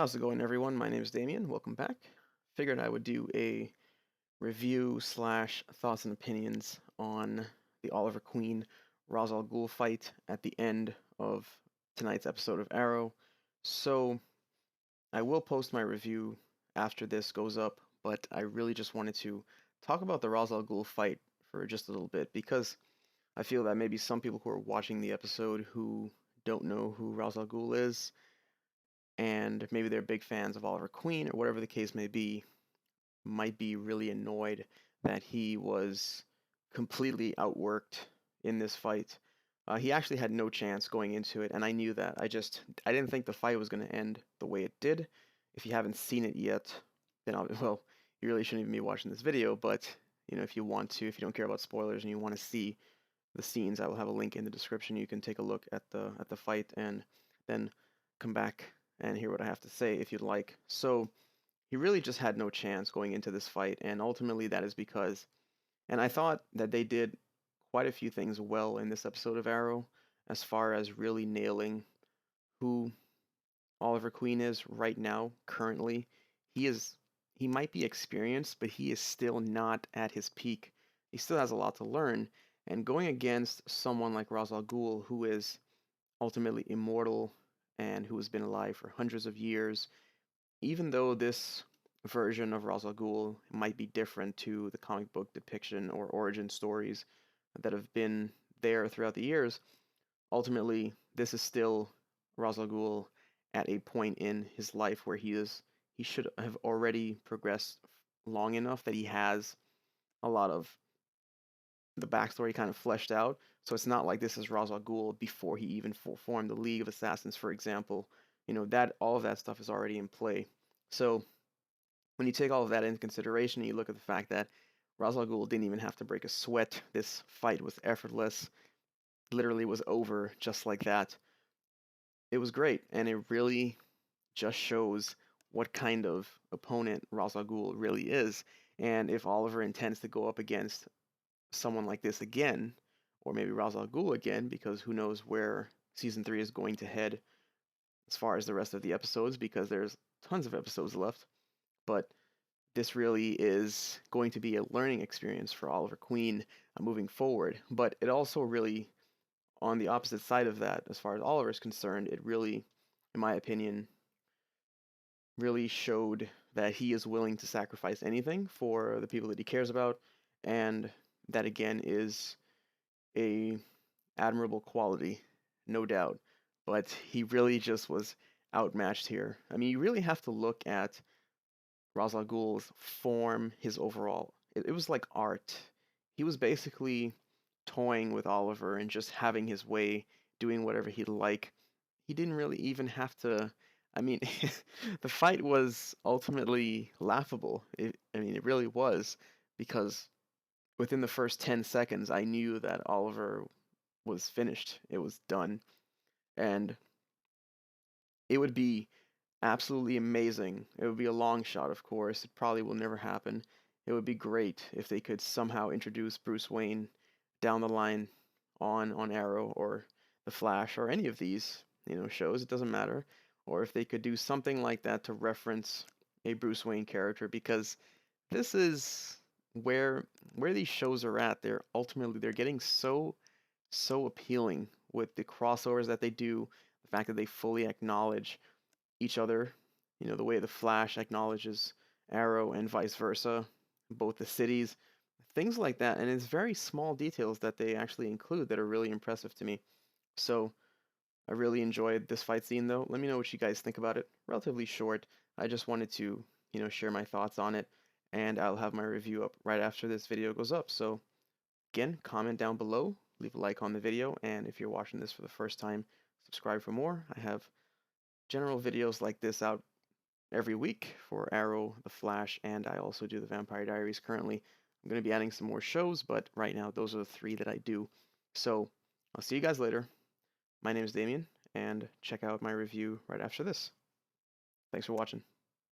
How's it going, everyone? My name is Damien. Welcome back. Figured I would do a review slash thoughts and opinions on the Oliver Queen Ra's al Ghul fight at the end of tonight's episode of Arrow. So I will post my review after this goes up, but I really just wanted to talk about the Ra's al Ghul fight for just a little bit because I feel that maybe some people who are watching the episode who don't know who Ra's al Ghul is, and maybe they're big fans of Oliver Queen or whatever the case may be, might be really annoyed that he was completely outworked in this fight. He actually had no chance going into it, and I knew that. I didn't think the fight was going to end the way it did. If you haven't seen it yet, then well, you really shouldn't even be watching this video. But if you want to, if you don't care about spoilers and you want to see the scenes, I will have a link in the description. You can take a look at the fight and then come back and hear what I have to say if you'd like. So he really just had no chance going into this fight, and ultimately that is because, and I thought that they did quite a few things well in this episode of Arrow, as far as really nailing who Oliver Queen is right now, currently. He is, he might be experienced, but he is still not at his peak. He still has a lot to learn, and going against someone like Ra's al Ghul, who is ultimately immortal and who has been alive for hundreds of years, even though this version of Ra's al Ghul might be different to the comic book depiction or origin stories that have been there throughout the years, ultimately this is still Ra's al Ghul at a point in his life where he should have already progressed long enough that he has a lot of the backstory kind of fleshed out. So it's not like this is Ra's al Ghul before he even formed the League of Assassins, for example. That all of that stuff is already in play. So when you take all of that into consideration, you look at the fact that Ra's al Ghul didn't even have to break a sweat. This fight was effortless, literally was over just like that. It was great, and it really just shows what kind of opponent Ra's al Ghul really is. And if Oliver intends to go up against someone like this again, or maybe Ra's al Ghul again, because who knows where season 3 is going to head as far as the rest of the episodes, because there's tons of episodes left. But this really is going to be a learning experience for Oliver Queen moving forward. But it also really, on the opposite side of that, as far as Oliver is concerned, it really, in my opinion, really showed that he is willing to sacrifice anything for the people that he cares about, and that again is a admirable quality, no doubt. But he really just was outmatched here. I mean, you really have to look at Ra's al Ghul's form, his overall. It was like art. He was basically toying with Oliver and just having his way, doing whatever he'd like. He didn't really even have to. I mean, the fight was ultimately laughable. It really was, because within the first 10 seconds, I knew that Oliver was finished. It was done. And it would be absolutely amazing. It would be a long shot, of course. It probably will never happen. It would be great if they could somehow introduce Bruce Wayne down the line on Arrow or The Flash or any of these, shows. It doesn't matter. Or if they could do something like that to reference a Bruce Wayne character, because this is where these shows are at. They're getting so appealing with the crossovers that they do, the fact that they fully acknowledge each other, the way the Flash acknowledges Arrow and vice versa, both the cities, things like that. And it's very small details that they actually include that are really impressive to me. So I really enjoyed this fight scene, though. Let me know what you guys think about it. Relatively short. I just wanted to, share my thoughts on it, and I'll have my review up right after this video goes up. So again, comment down below, leave a like on the video, and if you're watching this for the first time, subscribe for more. I have general videos like this out every week for Arrow, The Flash, and I also do the Vampire Diaries currently. I'm going to be adding some more shows, but right now those are the 3 that I do. So I'll see you guys later. My name is Damien, and check out my review right after this. Thanks for watching.